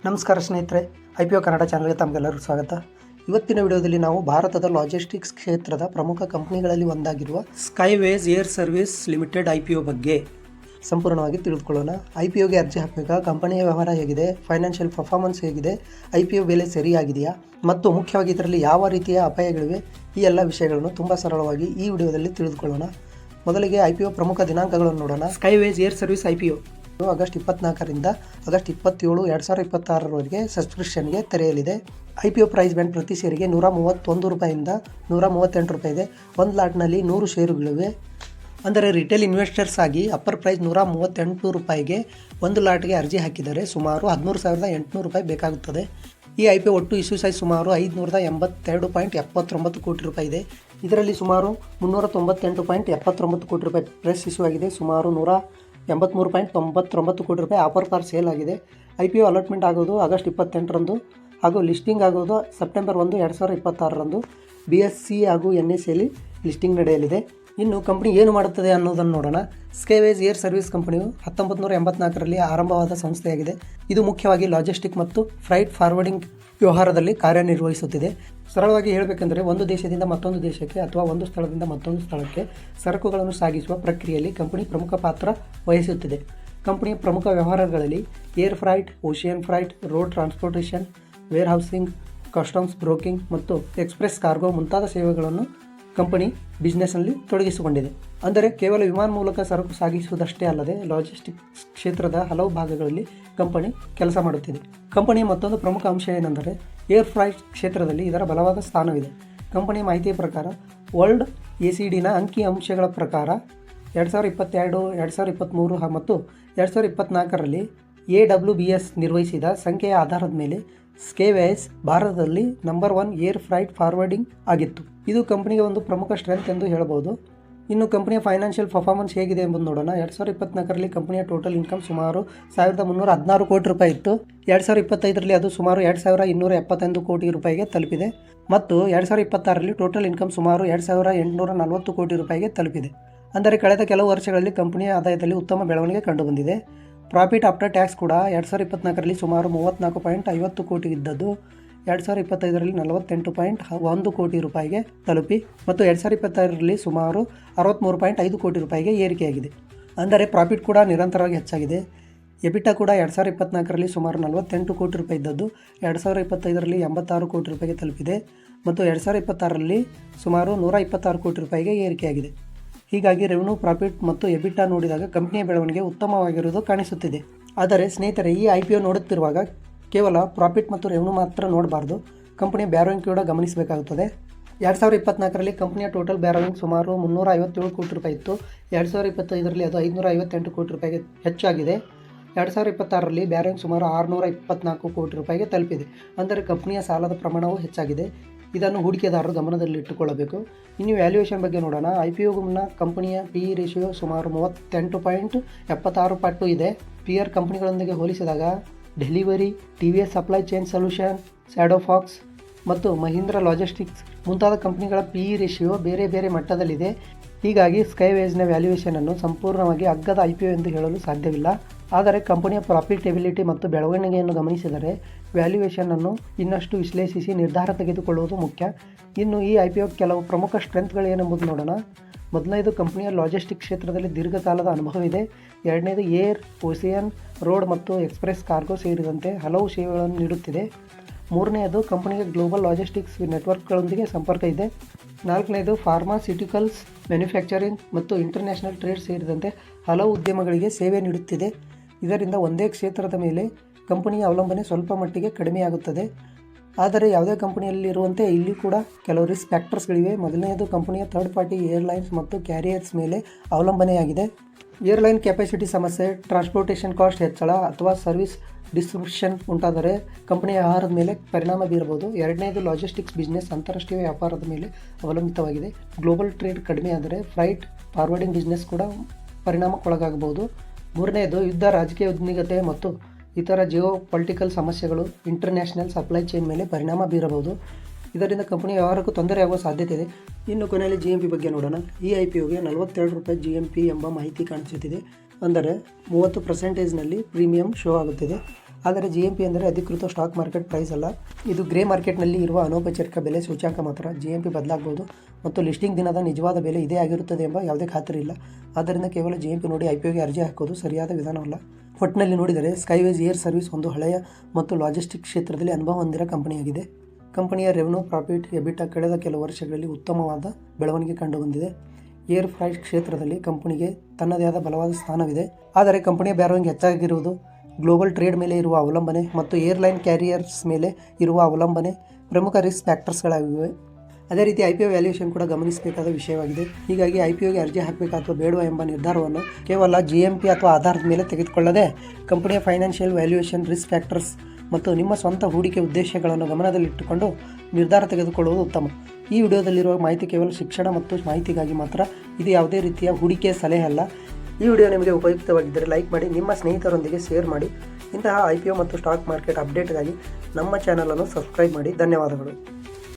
ನಮಸ್ಕಾರ ಸ್ನೇಹಿತರೆ, IPO ಕನ್ನಡ ಚಾನಲ್ಗೆ ತಮಗೆಲ್ಲರಿಗೂ ಸ್ವಾಗತ. ಇವತ್ತಿನ ವಿಡಿಯೋದಲ್ಲಿ ನಾವು ಭಾರತದ ಲಾಜಿಸ್ಟಿಕ್ಸ್ ಕ್ಷೇತ್ರದ ಪ್ರಮುಖ ಕಂಪನಿಗಳಲ್ಲಿ ಒಂದಾಗಿರುವ skyways air service limited IPO ಬಗ್ಗೆ ಸಂಪೂರ್ಣವಾಗಿ ತಿಳಿದುಕೊಳ್ಳೋಣ. IPOಗೆ ಅರ್ಜಿ ಹಾಕಬೇಕಾ, ಕಂಪನಿಯ ವ್ಯವಹಾರ ಹೇಗಿದೆ, ಫೈನಾನ್ಷಿಯಲ್ ಪರ್ಫಾರ್ಮೆನ್ಸ್ ಹೇಗಿದೆ, IPO ಬೆಲೆ ಸರಿಯಾಗಿದೆಯಾ ಮತ್ತು ಮುಖ್ಯವಾಗಿ ಇದರಲ್ಲಿ ಯಾವ ರೀತಿಯ ಅಪಾಯಗಳಿವೆ, ಈ ಎಲ್ಲ ವಿಷಯಗಳನ್ನು ತುಂಬ ಸರಳವಾಗಿ ಈ ವಿಡಿಯೋದಲ್ಲಿ ತಿಳಿದುಕೊಳ್ಳೋಣ. ಮೊದಲಿಗೆ IPO ಪ್ರಮುಖ ದಿನಾಂಕಗಳನ್ನು ನೋಡೋಣ. Skyways air service IPO August 24ರಿಂದ ಆಗಸ್ಟ್ 27, 2026ರವರೆಗೆ ಸಬ್ಸ್ಕ್ರಿಪ್ಷನ್ಗೆ ತೆರೆಯಲಿದೆ. IPO ಪ್ರೈಸ್ ಬ್ಯಾಂಡ್ ಪ್ರತಿ ಶೇರಿಗೆ ₹131ರಿಂದ ₹138 ಇದೆ. ಒಂದು ಲಾಟ್ನಲ್ಲಿ 100 ಷೇರುಗಳಿವೆ. ಅಂದರೆ ರಿಟೇಲ್ ಇನ್ವೆಸ್ಟರ್ಸ್ ಆಗಿ ಅಪ್ಪರ್ ಪ್ರೈಸ್ ₹138ಗೆ ಒಂದು ಲಾಟ್ಗೆ ಅರ್ಜಿ ಹಾಕಿದರೆ ಸುಮಾರು ₹13,800 ಬೇಕಾಗುತ್ತದೆ. ಈ IPO ಒಟ್ಟು ಇಶ್ಯೂ ಸೈಜ್ ಸುಮಾರು ₹582.79 ಕೋಟಿ ಇದೆ. ಇದರಲ್ಲಿ ಸುಮಾರು ₹398.79 ಕೋಟಿ ಪ್ರೆಸ್ ಇಶ್ಯೂ ಆಗಿದೆ. ಸುಮಾರು ₹183.99 ಕೋಟಿ ಆಫರ್ ಫಾರ್ ಸೇಲ್ ಆಗಿದೆ. IPO ಅಲಾಟ್ಮೆಂಟ್ ಆಗೋದು ಆಗಸ್ಟ್ 28ರಂದು ಹಾಗೂ ಲಿಸ್ಟಿಂಗ್ ಆಗೋದು ಸೆಪ್ಟೆಂಬರ್ 1, 2026ರಂದು BSE ಹಾಗೂ NSEಯಲ್ಲಿ ಲಿಸ್ಟಿಂಗ್ ನಡೆಯಲಿದೆ. ಇನ್ನು ಕಂಪನಿ ಏನು ಮಾಡುತ್ತದೆ ಅನ್ನೋದನ್ನು ನೋಡೋಣ. ಸ್ಕೈವೇಸ್ ಏರ್ ಸರ್ವಿಸ್ ಕಂಪನಿಯು 1984ರಲ್ಲಿ ಆರಂಭವಾದ ಸಂಸ್ಥೆಯಾಗಿದೆ. ಇದು ಮುಖ್ಯವಾಗಿ ಲಾಜಿಸ್ಟಿಕ್ ಮತ್ತು ಫ್ರೈಟ್ ಫಾರ್ವರ್ಡಿಂಗ್ ವ್ಯವಹಾರದಲ್ಲಿ ಕಾರ್ಯನಿರ್ವಹಿಸುತ್ತಿದೆ. ಸರಳವಾಗಿ ಹೇಳಬೇಕೆಂದರೆ ಒಂದು ದೇಶದಿಂದ ಮತ್ತೊಂದು ದೇಶಕ್ಕೆ ಅಥವಾ ಒಂದು ಸ್ಥಳದಿಂದ ಮತ್ತೊಂದು ಸ್ಥಳಕ್ಕೆ ಸರಕುಗಳನ್ನು ಸಾಗಿಸುವ ಪ್ರಕ್ರಿಯೆಯಲ್ಲಿ ಕಂಪನಿ ಪ್ರಮುಖ ಪಾತ್ರ ವಹಿಸುತ್ತಿದೆ. ಕಂಪನಿಯ ಪ್ರಮುಖ ವ್ಯವಹಾರಗಳಲ್ಲಿ air freight, ocean freight, road transportation, warehousing, customs broking ಮತ್ತು ಎಕ್ಸ್ಪ್ರೆಸ್ ಕಾರ್ಗೋ ಮುಂತಾದ ಸೇವೆಗಳನ್ನು ಕಂಪನಿ ಬಿಸ್ನೆಸ್ನಲ್ಲಿ ತೊಡಗಿಸಿಕೊಂಡಿದೆ. ಅಂದರೆ ಕೇವಲ ವಿಮಾನ ಮೂಲಕ ಸರಕು ಸಾಗಿಸುವುದಷ್ಟೇ ಅಲ್ಲದೆ ಲಾಜಿಸ್ಟಿಕ್ಸ್ ಕ್ಷೇತ್ರದ ಹಲವು ಭಾಗಗಳಲ್ಲಿ ಕಂಪನಿ ಕೆಲಸ ಮಾಡುತ್ತಿದೆ. ಕಂಪನಿಯ ಮತ್ತೊಂದು ಪ್ರಮುಖ ಅಂಶ ಏನೆಂದರೆ ಏರ್ ಫ್ರೈಟ್ ಕ್ಷೇತ್ರದಲ್ಲಿ ಇದರ ಬಲವಾದ ಸ್ಥಾನವಿದೆ. ಕಂಪನಿಯ ಮಾಹಿತಿಯ ಪ್ರಕಾರ ವರ್ಲ್ಡ್ ACDನ ಅಂಕಿ ಅಂಶಗಳ ಪ್ರಕಾರ 2022, 2023 ಮತ್ತು 2024ರಲ್ಲಿ AWBS ನಿರ್ವಹಿಸಿದ ಸಂಖ್ಯೆಯ ಆಧಾರದ ಮೇಲೆ ಸ್ಕೈವೇಸ್ ಭಾರತದಲ್ಲಿ ನಂಬರ್ 1 ಏರ್ ಫ್ರೈಟ್ ಫಾರ್ವರ್ಡಿಂಗ್ ಆಗಿತ್ತು. ಇದು ಕಂಪನಿಗೆ ಒಂದು ಪ್ರಮುಖ ಸ್ಟ್ರೆಂತ್ ಎಂದು ಹೇಳಬಹುದು. ಇನ್ನು ಕಂಪನಿಯ ಫೈನಾನ್ಷಿಯಲ್ ಪರ್ಫಾರ್ಮೆನ್ಸ್ ಹೇಗಿದೆ ಎಂಬುದು ನೋಡೋಣ. 2024ರಲ್ಲಿ ಕಂಪನಿಯ ಟೋಟಲ್ ಇನ್ಕಮ್ ಸುಮಾರು ₹1,316 ಕೋಟಿ ಇತ್ತು. 2025ರಲ್ಲಿ ಅದು ಸುಮಾರು ₹2,275 ಕೋಟಿ ತಲುಪಿದೆ ಮತ್ತು 2026ರಲ್ಲಿ ಟೋಟಲ್ ಇನ್ಕಮ್ ಸುಮಾರು ₹2,840 ಕೋಟಿ ತಲುಪಿದೆ. ಅಂದರೆ ಕಳೆದ ಕೆಲವು ವರ್ಷಗಳಲ್ಲಿ ಕಂಪನಿಯ ಆದಾಯದಲ್ಲಿ ಉತ್ತಮ ಬೆಳವಣಿಗೆ ಕಂಡುಬಂದಿದೆ. ಪ್ರಾಫಿಟ್ ಆಫ್ಟರ್ ಟ್ಯಾಕ್ಸ್ ಕೂಡ 2024ರಲ್ಲಿ ಸುಮಾರು $34.50 ಕೋಟಿ ಇದ್ದದ್ದು 2025ರಲ್ಲಿ $48.1 ಕೋಟಿ ತಲುಪಿ ಮತ್ತು 2026ರಲ್ಲಿ ಸುಮಾರು $63.5 ಕೋಟಿ ಏರಿಕೆಯಾಗಿದೆ. ಅಂದರೆ ಪ್ರಾಫಿಟ್ ಕೂಡ ನಿರಂತರವಾಗಿ ಹೆಚ್ಚಾಗಿದೆ. ಎಬಿಟಾ ಕೂಡ 2024ರಲ್ಲಿ ಸುಮಾರು $48 ಕೋಟಿ ಇದ್ದದ್ದು 2025ರಲ್ಲಿ $86 ಕೋಟಿ ತಲುಪಿದೆ ಮತ್ತು 2026ರಲ್ಲಿ ಸುಮಾರು $126 ಕೋಟಿ ಏರಿಕೆಯಾಗಿದೆ. ಹೀಗಾಗಿ ರೆವೆನ್ಯೂ, ಪ್ರಾಫಿಟ್ ಮತ್ತು ಎಬಿಟಾ ನೋಡಿದಾಗ ಕಂಪನಿಯ ಬೆಳವಣಿಗೆ ಉತ್ತಮವಾಗಿರುವುದು ಕಾಣಿಸುತ್ತಿದೆ. ಆದರೆ ಸ್ನೇಹಿತರೆ, ಈ IPO ನೋಡುತ್ತಿರುವಾಗ ಕೇವಲ ಪ್ರಾಫಿಟ್ ಮತ್ತು ರೆವೆನ್ಯೂ ಮಾತ್ರ ನೋಡಬಾರ್ದು, ಕಂಪನಿಯ ಬ್ಯಾರೋಯಿಂಗ್ ಕೂಡ ಗಮನಿಸಬೇಕಾಗುತ್ತದೆ. 2024ರಲ್ಲಿ ಕಂಪನಿಯ ಟೋಟಲ್ ಬ್ಯಾರೋಯಿಂಗ್ ಸುಮಾರು $357 ಕೋಟಿ ಇತ್ತು. 2025ರಲ್ಲಿ ಅದು $558 ಕೋಟಿ ಹೆಚ್ಚಾಗಿದೆ. 2026ರಲ್ಲಿ ಬ್ಯಾರೋಯಿಂಗ್ ಸುಮಾರು $624 ಕೋಟಿ ತಲುಪಿದೆ. ಅಂದರೆ ಕಂಪನಿಯ ಸಾಲದ ಪ್ರಮಾಣವೂ ಹೆಚ್ಚಾಗಿದೆ. ಇದನ್ನು ಹೂಡಿಕೆದಾರರು ಗಮನದಲ್ಲಿಟ್ಟುಕೊಳ್ಳಬೇಕು. ಇನ್ನು ವ್ಯಾಲ್ಯೂಯೇಷನ್ ಬಗ್ಗೆ ನೋಡೋಣ. IPO ಮುನ್ನ ಕಂಪನಿಯ PE ರೇಷಿಯೋ ಸುಮಾರು 38.76 ಪಟ್ಟು ಇದೆ. ಪಿಯರ್ ಕಂಪನಿಗಳೊಂದಿಗೆ ಹೋಲಿಸಿದಾಗ delivery, TVS supply chain solution, Shadowfax ಮತ್ತು ಮಹೀಂದ್ರ ಲಾಜಿಸ್ಟಿಕ್ಸ್ ಮುಂತಾದ ಕಂಪನಿಗಳ PE ರೇಷಿಯೋ ಬೇರೆ ಬೇರೆ ಮಟ್ಟದಲ್ಲಿದೆ. ಹೀಗಾಗಿ ಸ್ಕೈವೇಸ್ನ ವ್ಯಾಲ್ಯೂಯೇಷನನ್ನು ಸಂಪೂರ್ಣವಾಗಿ ಅಗ್ಗದ IPO ಎಂದು ಹೇಳಲು ಸಾಧ್ಯವಿಲ್ಲ. ಆದರೆ ಕಂಪನಿಯ ಪ್ರಾಫಿಟೆಬಿಲಿಟಿ ಮತ್ತು ಬೆಳವಣಿಗೆಯನ್ನು ಗಮನಿಸಿದರೆ ವ್ಯಾಲ್ಯೂಯೇಷನನ್ನು ಇನ್ನಷ್ಟು ವಿಶ್ಲೇಷಿಸಿ ನಿರ್ಧಾರ ತೆಗೆದುಕೊಳ್ಳುವುದು ಮುಖ್ಯ. ಇನ್ನು ಈ IPO ಕೆಲವು ಪ್ರಮುಖ ಸ್ಟ್ರೆಂತ್ಗಳೇನೆಂಬುದು ನೋಡೋಣ. ಮೊದಲನೇದು, ಕಂಪನಿಯ ಲಾಜಿಸ್ಟಿಕ್ ಕ್ಷೇತ್ರದಲ್ಲಿ ದೀರ್ಘಕಾಲದ ಅನುಭವವಿದೆ. ಎರಡನೇದು, ಏರ್, ಓಷಿಯನ್, ರೋಡ್ ಮತ್ತು ಎಕ್ಸ್ಪ್ರೆಸ್ ಕಾರ್ಗೋ ಸೇರಿದಂತೆ ಹಲವು ಸೇವೆಗಳನ್ನು ನೀಡುತ್ತಿದೆ. ಮೂರನೆಯದು, ಕಂಪನಿಗೆ ಗ್ಲೋಬಲ್ ಲಾಜಿಸ್ಟಿಕ್ಸ್ ನೆಟ್ವರ್ಕ್ಗಳೊಂದಿಗೆ ಸಂಪರ್ಕ ಇದೆ. ನಾಲ್ಕನೇದು, ಫಾರ್ಮಾಸ್ಯೂಟಿಕಲ್ಸ್, ಮ್ಯಾನುಫ್ಯಾಕ್ಚರಿಂಗ್ ಮತ್ತು ಇಂಟರ್ನ್ಯಾಷನಲ್ ಟ್ರೇಡ್ ಸೇರಿದಂತೆ ಹಲವು ಉದ್ಯಮಗಳಿಗೆ ಸೇವೆ ನೀಡುತ್ತಿದೆ. ಇದರಿಂದ ಒಂದೇ ಕ್ಷೇತ್ರದ ಮೇಲೆ ಕಂಪನಿಯ ಅವಲಂಬನೆ ಸ್ವಲ್ಪ ಮಟ್ಟಿಗೆ ಕಡಿಮೆಯಾಗುತ್ತದೆ. ಆದರೆ ಯಾವುದೇ ಕಂಪನಿಯಲ್ಲಿರುವಂತೆ ಇಲ್ಲಿ ಕೂಡ ಕೆಲವು ರಿಸ್ಕ್ ಫ್ಯಾಕ್ಟರ್ಸ್ಗಳಿವೆ. ಮೊದಲನೆಯದು, ಕಂಪನಿಯ ಥರ್ಡ್ ಪಾರ್ಟಿ ಏರ್ಲೈನ್ಸ್ ಮತ್ತು ಕ್ಯಾರಿಯರ್ಸ್ ಮೇಲೆ ಅವಲಂಬನೆಯಾಗಿದೆ. ಏರ್ಲೈನ್ ಕೆಪಾಸಿಟಿ ಸಮಸ್ಯೆ, ಟ್ರಾನ್ಸ್ಪೋರ್ಟೇಷನ್ ಕಾಸ್ಟ್ ಹೆಚ್ಚಳ ಅಥವಾ ಸರ್ವಿಸ್ ಡಿಸ್ಟ್ರಿಬ್ಯೂಷನ್ ಉಂಟಾದರೆ ಕಂಪನಿಯ ವ್ಯವಹಾರದ ಮೇಲೆ ಪರಿಣಾಮ ಬೀರಬಹುದು. ಎರಡನೇದು, ಲಾಜಿಸ್ಟಿಕ್ಸ್ ಬಿಸ್ನೆಸ್ ಅಂತಾರಾಷ್ಟ್ರೀಯ ವ್ಯಾಪಾರದ ಮೇಲೆ ಅವಲಂಬಿತವಾಗಿದೆ. ಗ್ಲೋಬಲ್ ಟ್ರೇಡ್ ಕಡಿಮೆಯಾದರೆ ಫ್ರೈಟ್ ಫಾರ್ವರ್ಡಿಂಗ್ ಬಿಸ್ನೆಸ್ ಕೂಡ ಪರಿಣಾಮಕ್ಕೊಳಗಾಗಬಹುದು. ಮೂರನೆಯದು, ಯುದ್ಧ, ರಾಜಕೀಯ ಉದ್ವಿಗ್ನತೆ ಮತ್ತು ಇತರ ಜಿಯೋ ಪೊಲಿಟಿಕಲ್ ಸಮಸ್ಯೆಗಳು ಇಂಟರ್ನ್ಯಾಷನಲ್ ಸಪ್ಲೈ ಚೈನ್ ಮೇಲೆ ಪರಿಣಾಮ ಬೀರಬಹುದು. ಇದರಿಂದ ಕಂಪನಿಯ ವ್ಯವಹಾರಕ್ಕೂ ತೊಂದರೆಯಾಗುವ ಸಾಧ್ಯತೆ ಇದೆ. ಇನ್ನು ಕೊನೆಯಲ್ಲಿ GMP ಬಗ್ಗೆ ನೋಡೋಣ. ಈ IPOಗೆ ₹42 GMP ಎಂಬ ಮಾಹಿತಿ ಕಾಣಿಸುತ್ತಿದೆ. ಅಂದರೆ 30%ನಲ್ಲಿ ಪ್ರೀಮಿಯಂ ಶೋ ಆಗುತ್ತಿದೆ. ಆದರೆ GMP ಅಂದರೆ ಅಧಿಕೃತ ಸ್ಟಾಕ್ ಮಾರ್ಕೆಟ್ ಪ್ರೈಸ್ ಅಲ್ಲ. ಇದು ಗ್ರೇ ಮಾರ್ಕೆಟ್ನಲ್ಲಿ ಇರುವ ಅನೌಪಚಾರಿಕ ಬೆಲೆ ಸೂಚ್ಯಾಂಕ ಮಾತ್ರ. GMP ಬದಲಾಗಬಹುದು ಮತ್ತು ಲಿಸ್ಟಿಂಗ್ ದಿನದ ನಿಜವಾದ ಬೆಲೆ ಇದೇ ಆಗಿರುತ್ತದೆ ಎಂಬ ಯಾವುದೇ ಖಾತರಿ ಇಲ್ಲ. ಆದ್ದರಿಂದ ಕೇವಲ GMP ನೋಡಿ IPOಗೆ ಅರ್ಜಿ ಹಾಕೋದು ಸರಿಯಾದ ವಿಧಾನವಲ್ಲ. ಒಟ್ಟಿನಲ್ಲಿ ನೋಡಿದರೆ ಸ್ಕೈವೇಸ್ ಏರ್ ಸರ್ವಿಸ್ ಒಂದು ಹಳೆಯ ಮತ್ತು ಲಾಜಿಸ್ಟಿಕ್ ಕ್ಷೇತ್ರದಲ್ಲಿ ಅನುಭವ ಹೊಂದಿರೋ ಕಂಪನಿಯಾಗಿದೆ. ಕಂಪನಿಯ ರೆವೆನ್ಯೂ, ಪ್ರಾಫಿಟ್, ಎಬಿಟಾ ಕಳೆದ ಕೆಲವು ವರ್ಷಗಳಲ್ಲಿ ಉತ್ತಮವಾದ ಬೆಳವಣಿಗೆ ಕಂಡುಬಂದಿದೆ. ಏರ್ ಫ್ರೈಟ್ ಕ್ಷೇತ್ರದಲ್ಲಿ ಕಂಪನಿಗೆ ತನ್ನದೇ ಆದ ಬಲವಾದ ಸ್ಥಾನವಿದೆ. ಆದರೆ ಕಂಪನಿಯ ಬ್ಯಾರೋಯಿಂಗ್ ಹೆಚ್ಚಾಗಿರುವುದು, ಗ್ಲೋಬಲ್ ಟ್ರೇಡ್ ಮೇಲೆ ಇರುವ ಅವಲಂಬನೆ ಮತ್ತು ಏರ್ಲೈನ್ ಕ್ಯಾರಿಯರ್ಸ್ ಮೇಲೆ ಇರುವ ಅವಲಂಬನೆ ಪ್ರಮುಖ ರಿಸ್ಕ್ ಫ್ಯಾಕ್ಟರ್ಸ್ಗಳಾಗಿವೆ. ಅದೇ ರೀತಿ IPO ವ್ಯಾಲ್ಯೂಯೇಷನ್ ಕೂಡ ಗಮನಿಸಬೇಕಾದ ವಿಷಯವಾಗಿದೆ. ಹೀಗಾಗಿ IPOಗೆ ಅರ್ಜಿ ಹಾಕಬೇಕಾ ಅಥವಾ ಬೇಡವಾ ಎಂಬ ನಿರ್ಧಾರವನ್ನು ಕೇವಲ GMP ಅಥವಾ ಆಧಾರದ ಮೇಲೆ ತೆಗೆದುಕೊಳ್ಳದೆ ಕಂಪನಿಯ ಫೈನಾನ್ಷಿಯಲ್ ವ್ಯಾಲ್ಯೂಯೇಷನ್, ರಿಸ್ಕ್ ಫ್ಯಾಕ್ಟರ್ಸ್ ಮತ್ತು ನಿಮ್ಮ ಸ್ವಂತ ಹೂಡಿಕೆ ಉದ್ದೇಶಗಳನ್ನು ಗಮನದಲ್ಲಿಟ್ಟುಕೊಂಡು ನಿರ್ಧಾರ ತೆಗೆದುಕೊಳ್ಳುವುದು ಉತ್ತಮ. ಈ ವಿಡಿಯೋದಲ್ಲಿರುವ ಮಾಹಿತಿ ಕೇವಲ ಶಿಕ್ಷಣ ಮತ್ತು ಮಾಹಿತಿಗಾಗಿ ಮಾತ್ರ. ಇದು ಯಾವುದೇ ರೀತಿಯ ಹೂಡಿಕೆ ಸಲಹೆ ಅಲ್ಲ. ಈ ವಿಡಿಯೋ ನಿಮಗೆ ಉಪಯುಕ್ತವಾಗಿದ್ದರೆ ಲೈಕ್ ಮಾಡಿ, ನಿಮ್ಮ ಸ್ನೇಹಿತರೊಂದಿಗೆ ಶೇರ್ ಮಾಡಿ. ಇಂತಹ IPO ಮತ್ತು ಸ್ಟಾಕ್ ಮಾರ್ಕೆಟ್ ಅಪ್ಡೇಟ್ಗಾಗಿ ನಮ್ಮ ಚಾನಲನ್ನು ಸಬ್ಸ್ಕ್ರೈಬ್ ಮಾಡಿ. ಧನ್ಯವಾದಗಳು.